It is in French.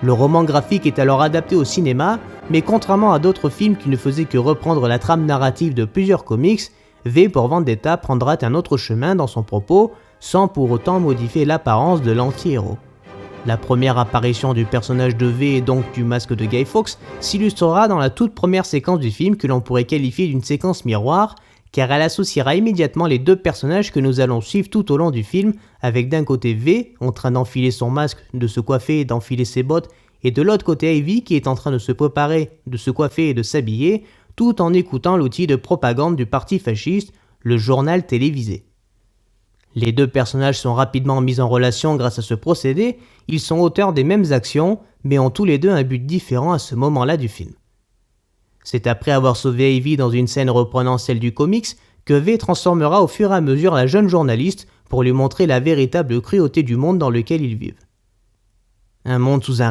Le roman graphique est alors adapté au cinéma, mais contrairement à d'autres films qui ne faisaient que reprendre la trame narrative de plusieurs comics, V pour Vendetta prendra un autre chemin dans son propos, sans pour autant modifier l'apparence de l'anti-héros. La première apparition du personnage de V et donc du masque de Guy Fawkes s'illustrera dans la toute première séquence du film que l'on pourrait qualifier d'une séquence miroir, car elle associera immédiatement les deux personnages que nous allons suivre tout au long du film, avec d'un côté V en train d'enfiler son masque, de se coiffer et d'enfiler ses bottes, et de l'autre côté Ivy qui est en train de se préparer, de se coiffer et de s'habiller, tout en écoutant l'outil de propagande du parti fasciste, le journal télévisé. Les deux personnages sont rapidement mis en relation grâce à ce procédé, ils sont auteurs des mêmes actions, mais ont tous les deux un but différent à ce moment-là du film. C'est après avoir sauvé Ivy dans une scène reprenant celle du comics que V transformera au fur et à mesure la jeune journaliste pour lui montrer la véritable cruauté du monde dans lequel ils vivent. Un monde sous un